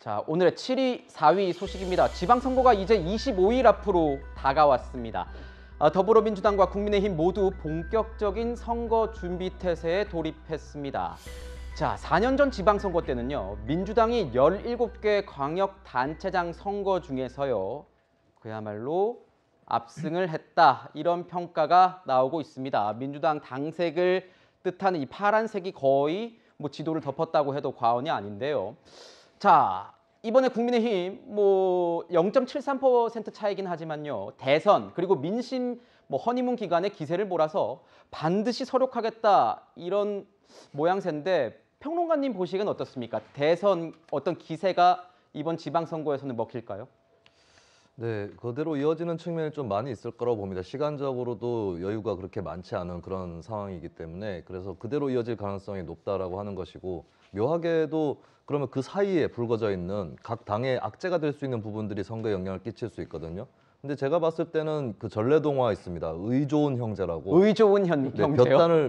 자, 오늘의 7위, 4위 소식입니다. 지방선거가 이제 25일 앞으로 다가왔습니다. 더불어민주당과 국민의힘 모두 본격적인 선거 준비 태세에 돌입했습니다. 자, 4년 전 지방선거 때는요, 민주당이 17개 광역단체장 선거 중에서요, 그야말로 압승을 했다, 이런 평가가 나오고 있습니다. 민주당 당색을 뜻하는 이 파란색이 거의 지도를 덮었다고 해도 과언이 아닌데요. 자, 이번에 국민의힘 0.73% 차이긴 하지만요, 대선 그리고 민심 허니문 기간에 기세를 몰아서 반드시 서력하겠다, 이런 모양새인데 평론가님 보시기엔 어떻습니까? 대선 어떤 기세가 이번 지방선거에서는 먹힐까요? 네, 그대로 이어지는 측면이 좀 많이 있을 거라고 봅니다. 시간적으로도 여유가 그렇게 많지 않은 그런 상황이기 때문에, 그래서 그대로 이어질 가능성이 높다라고 하는 것이고, 묘하게도 그러면 그 사이에 불거져 있는 각 당의 악재가 될 수 있는 부분들이 선거에 영향을 끼칠 수 있거든요. 근데 제가 봤을 때는 그 전래동화 있습니다. 의 좋은 형제라고. 의 좋은 형제요?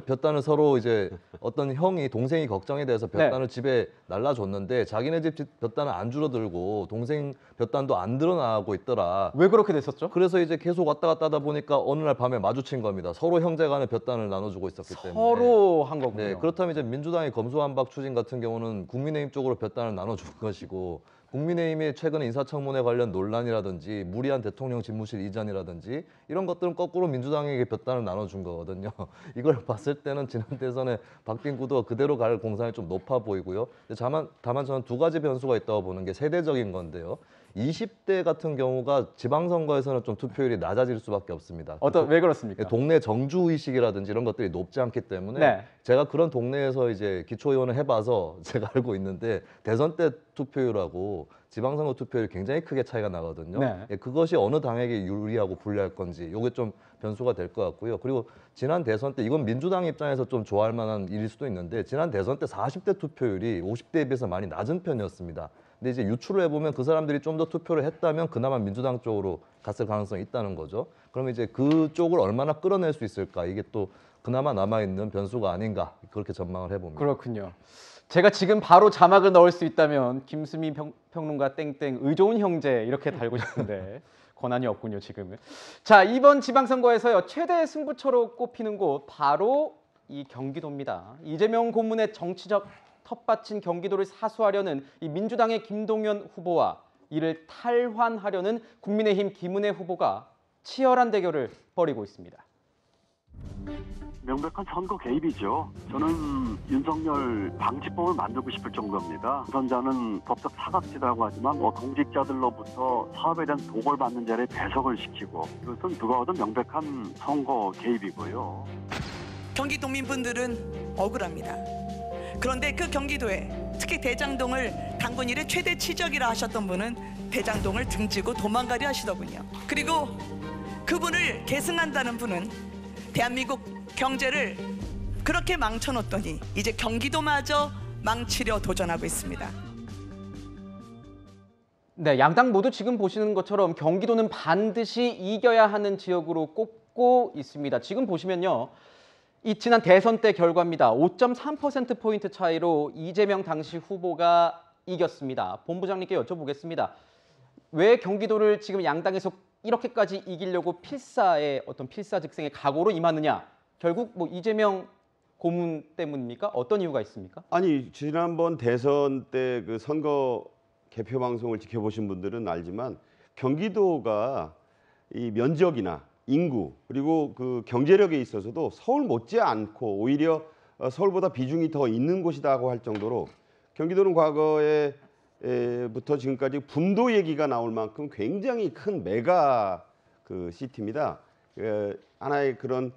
볕단을 서로 이제 어떤 형이 동생이 걱정에 대해서 볕단을 집에 날라줬는데 자기네 집 볕단은 안 줄어들고 동생 볕단도 안 드러나고 있더라. 왜 그렇게 됐었죠? 그래서 이제 계속 왔다 갔다 하다 보니까 어느 날 밤에 마주친 겁니다. 서로 형제간에 볕단을 나눠주고 있었기 때문에. 서로 한 거군요. 네, 그렇다면 이제 민주당의 검수완박 추진 같은 경우는 국민의힘 쪽으로 볕단을 나눠준 것이고, 국민의힘이 최근 인사청문회 관련 논란이라든지 무리한 대통령 집무실 이전이라든지 이런 것들은 거꾸로 민주당에게 볕단을 나눠준 거거든요. 이걸 봤을 때는 지난 대선에 바뀐 구도가 그대로 갈 공산이 좀 높아 보이고요. 다만 저는 두 가지 변수가 있다고 보는 게 세대적인 건데요. 20대 같은 경우가 지방선거에서는 좀 투표율이 낮아질 수밖에 없습니다. 왜 그렇습니까? 동네 정주의식이라든지 이런 것들이 높지 않기 때문에, 네. 제가 그런 동네에서 이제 기초의원을 해봐서 제가 알고 있는데 대선 때 투표율하고 지방선거 투표율이 굉장히 크게 차이가 나거든요. 네. 그것이 어느 당에게 유리하고 불리할 건지 이게 좀 변수가 될 것 같고요. 그리고 지난 대선 때 이건 민주당 입장에서 좀 좋아할 만한 일일 수도 있는데, 지난 대선 때 40대 투표율이 50대에 비해서 많이 낮은 편이었습니다. 근데 이제 유추를 해보면 그 사람들이 좀 더 투표를 했다면 그나마 민주당 쪽으로 갔을 가능성이 있다는 거죠. 그러면 이제 그쪽을 얼마나 끌어낼 수 있을까, 이게 또 그나마 남아있는 변수가 아닌가, 그렇게 전망을 해봅니다. 그렇군요. 제가 지금 바로 자막을 넣을 수 있다면 김수민 평론가 땡땡 의 좋은 형제 이렇게 달고 싶은데 권한이 없군요, 지금은. 자, 이번 지방선거에서요, 최대 승부처로 꼽히는 곳 바로 이 경기도입니다. 이재명 고문의 정치적 텃밭인 경기도를 사수하려는 이 민주당의 김동연 후보와 이를 탈환하려는 국민의힘 김은혜 후보가 치열한 대결을 벌이고 있습니다. 명백한 선거 개입이죠. 저는 윤석열 방지법을 만들고 싶을 정도입니다. 선자는 법적 사각지대라고 하지만 공직자들로부터 사업에 대한 도벌 받는 자리에 배석을 시키고, 그것은 누가 봐도 명백한 선거 개입이고요. 경기도민분들은 억울합니다. 그런데 그 경기도에 특히 대장동을 당군 이래 최대 치적이라 하셨던 분은 대장동을 등지고 도망가려 하시더군요. 그리고 그분을 계승한다는 분은 대한민국 경제를 그렇게 망쳐놓더니 이제 경기도마저 망치려 도전하고 있습니다. 네, 양당 모두 지금 보시는 것처럼 경기도는 반드시 이겨야 하는 지역으로 꼽고 있습니다. 지금 보시면요, 이 지난 대선 때 결과입니다. 5.3%포인트 차이로 이재명 당시 후보가 이겼습니다. 본부장님께 여쭤보겠습니다. 왜 경기도를 지금 양당에서 이렇게까지 이기려고 필사직생의 각오로 임하느냐? 결국 이재명 고문 때문입니까? 어떤 이유가 있습니까? 아니, 지난번 대선 때 그 선거 개표 방송을 지켜보신 분들은 알지만 경기도가 이 면적이나 인구 그리고 그 경제력에 있어서도 서울 못지않고 오히려 서울보다 비중이 더 있는 곳이라고 할 정도로, 경기도는 과거에부터 지금까지 분도 얘기가 나올 만큼 굉장히 큰 메가 그 시티입니다. 하나의 그런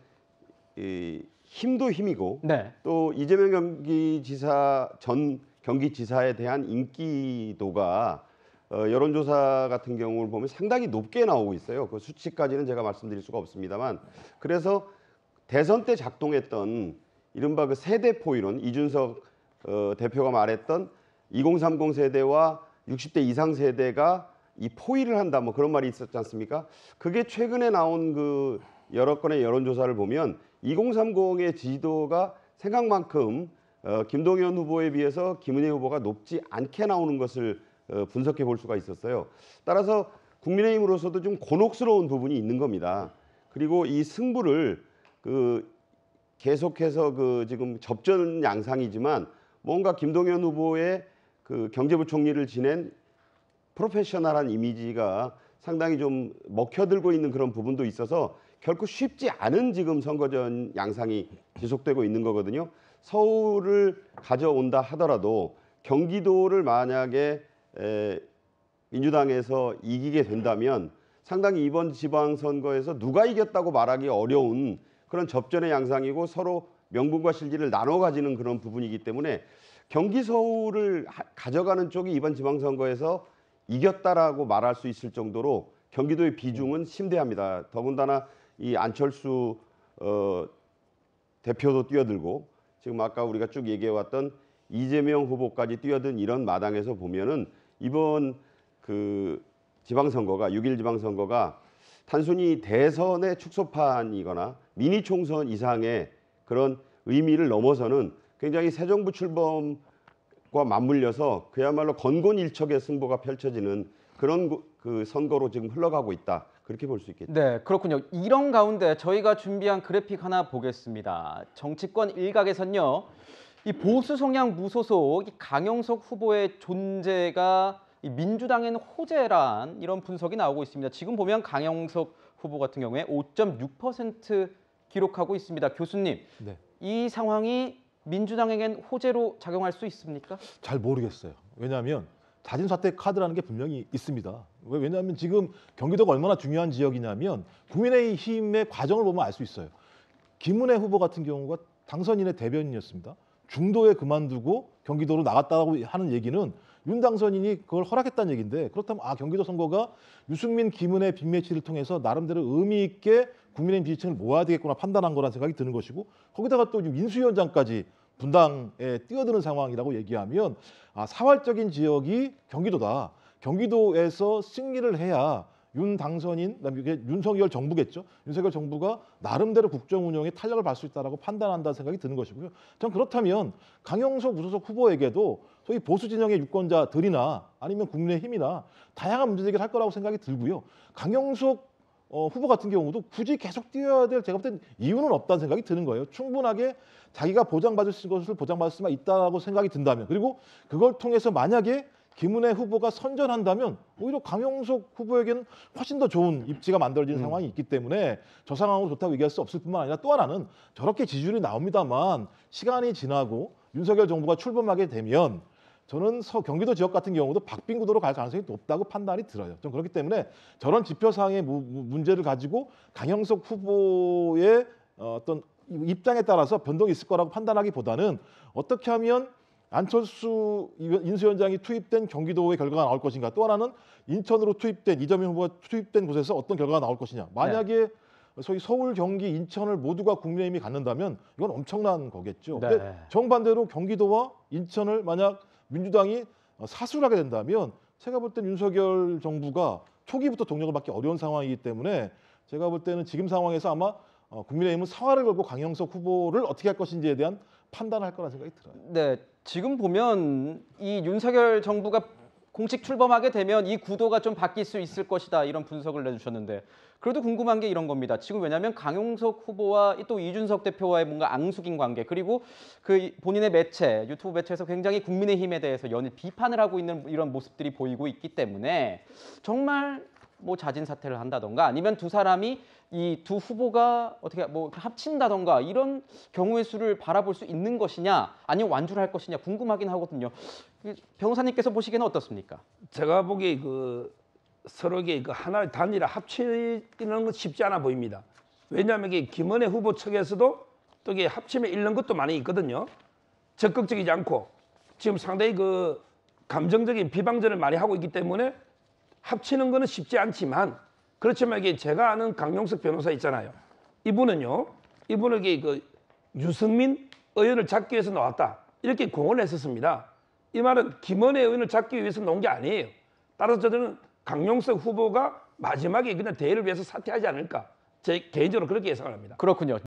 힘도 힘이고, 네. 또 이재명 전 경기지사에 대한 인기도가 여론조사 같은 경우를 보면 상당히 높게 나오고 있어요. 그 수치까지는 제가 말씀드릴 수가 없습니다만, 그래서 대선 때 작동했던 이른바 그 세대포 이론, 이준석 대표가 말했던 2030 세대와 60대 이상 세대가 이 포위를 한다, 그런 말이 있었지 않습니까? 그게 최근에 나온 그 여러 건의 여론조사를 보면 2030의 지지도가 생각만큼 김동연 후보에 비해서 김은혜 후보가 높지 않게 나오는 것을 분석해 볼 수가 있었어요. 따라서 국민의힘으로서도 좀 곤혹스러운 부분이 있는 겁니다. 그리고 이 승부를 계속해서 지금 접전 양상이지만 뭔가 김동연 후보의 경제부총리를 지낸 프로페셔널한 이미지가 상당히 좀 먹혀들고 있는 그런 부분도 있어서 결코 쉽지 않은 지금 선거전 양상이 지속되고 있는 거거든요. 서울을 가져온다 하더라도 경기도를 만약에 민주당에서 이기게 된다면 상당히 이번 지방선거에서 누가 이겼다고 말하기 어려운 그런 접전의 양상이고 서로 명분과 실질을 나눠 가지는 그런 부분이기 때문에 경기 서울을 가져가는 쪽이 이번 지방선거에서 이겼다라고 말할 수 있을 정도로 경기도의 비중은 심대합니다. 더군다나 이 안철수 대표도 뛰어들고 지금 아까 우리가 쭉 얘기해왔던 이재명 후보까지 뛰어든 이런 마당에서 보면은 이번 지방선거가 6.1 지방선거가 단순히 대선의 축소판이거나 미니 총선 이상의 그런 의미를 넘어서는 굉장히 새 정부 출범과 맞물려서 그야말로 건곤일척의 승부가 펼쳐지는 그런 선거로 지금 흘러가고 있다. 그렇게 볼 수 있겠죠. 네, 그렇군요. 이런 가운데 저희가 준비한 그래픽 하나 보겠습니다. 정치권 일각에선요, 이 보수 성향 무소속 강영석 후보의 존재가 이 민주당에는 호재란 이런 분석이 나오고 있습니다. 지금 보면 강영석 후보 같은 경우에 5.6% 기록하고 있습니다. 교수님, 네. 이 상황이 민주당에겐 호재로 작용할 수 있습니까? 잘 모르겠어요. 왜냐하면 자진사퇴 카드라는 게 분명히 있습니다. 왜냐하면 지금 경기도가 얼마나 중요한 지역이냐면 국민의힘의 과정을 보면 알 수 있어요. 김은혜 후보 같은 경우가 당선인의 대변인이었습니다. 중도에 그만두고 경기도로 나갔다고 하는 얘기는 윤 당선인이 그걸 허락했다는 얘기인데, 그렇다면 경기도 선거가 유승민, 김은혜 빅매치를 통해서 나름대로 의미 있게 국민의힘 지지층을 모아야 되겠구나 판단한 거라는 생각이 드는 것이고, 거기다가 또 인수위원장까지 분당에 뛰어드는 상황이라고 얘기하면 사활적인 지역이 경기도다. 경기도에서 승리를 해야 윤 당선인, 그다음에 이게 윤석열 정부겠죠. 윤석열 정부가 나름대로 국정 운영에 탄력을 받을 수 있다라고 판단한다는 생각이 드는 것이고요. 전 그렇다면 강영석 무소속 후보에게도 소위 보수 진영의 유권자들이나 아니면 국민의힘이나 다양한 문제 제기를 할 거라고 생각이 들고요. 강영석 후보 같은 경우도 굳이 계속 뛰어야 될 제가 볼 땐 이유는 없다는 생각이 드는 거예요. 충분하게 자기가 보장받을 것을 보장받을 수만 있다고 생각이 든다면, 그리고 그걸 통해서 만약에 김은혜 후보가 선전한다면 오히려 강영석 후보에게는 훨씬 더 좋은 입지가 만들어지는 상황이 있기 때문에 저 상황으로 좋다고 얘기할 수 없을 뿐만 아니라 또 하나는 저렇게 지지율이 나옵니다만 시간이 지나고 윤석열 정부가 출범하게 되면 저는 경기도 지역 같은 경우도 박빙구도로 갈 가능성이 높다고 판단이 들어요. 좀 그렇기 때문에 저런 지표상의 문제를 가지고 강영석 후보의 어떤 입장에 따라서 변동이 있을 거라고 판단하기보다는 어떻게 하면 안철수 인수위원장이 투입된 경기도의 결과가 나올 것인가, 또 하나는 인천으로 투입된 이재명 후보가 투입된 곳에서 어떤 결과가 나올 것이냐. 만약에 소위 서울, 경기, 인천을 모두가 국민의힘이 갖는다면 이건 엄청난 거겠죠. 네. 근데 정반대로 경기도와 인천을 만약 민주당이 사수를 하게 된다면 제가 볼 땐 윤석열 정부가 초기부터 동력을 받기 어려운 상황이기 때문에 제가 볼 때는 지금 상황에서 아마 국민의힘은 사활을 걸고 강영석 후보를 어떻게 할 것인지에 대한 판단을 할 거라는 생각이 들어요. 네, 지금 보면 이 윤석열 정부가 공식 출범하게 되면 이 구도가 좀 바뀔 수 있을 것이다, 이런 분석을 내주셨는데, 그래도 궁금한 게 이런 겁니다. 지금 왜냐하면 강용석 후보와 또 이준석 대표와의 뭔가 앙숙인 관계, 그리고 그 본인의 매체, 유튜브 매체에서 굉장히 국민의힘에 대해서 연일 비판을 하고 있는 이런 모습들이 보이고 있기 때문에 정말 뭐 자진 사퇴를 한다던가 아니면 두 사람이 이 두 후보가 어떻게 뭐 합친다던가 이런 경우의 수를 바라볼 수 있는 것이냐, 아니면 완주를 할 것이냐 궁금하긴 하거든요. 변호사님께서 보시기에는 어떻습니까? 제가 보기에 서로에게 하나의 단일화 합치는 건 쉽지 않아 보입니다. 왜냐하면 이게 김은혜 후보 측에서도 또 이게 합치면 잃는 것도 많이 있거든요. 적극적이지 않고 지금 상당히 감정적인 비방전을 많이 하고 있기 때문에 합치는 거는 쉽지 않지만, 그렇지만 이게 제가 아는 강용석 변호사 있잖아요. 이분은 유승민 의원을 잡기 위해서 나왔다, 이렇게 공언을 했었습니다. 이 말은 김은혜 의원을 잡기 위해서 나온 게 아니에요. 따라서 저는 강용석 후보가 마지막에 그냥 대회를 위해서 사퇴하지 않을까, 제 개인적으로 그렇게 예상을 합니다. 그렇군요.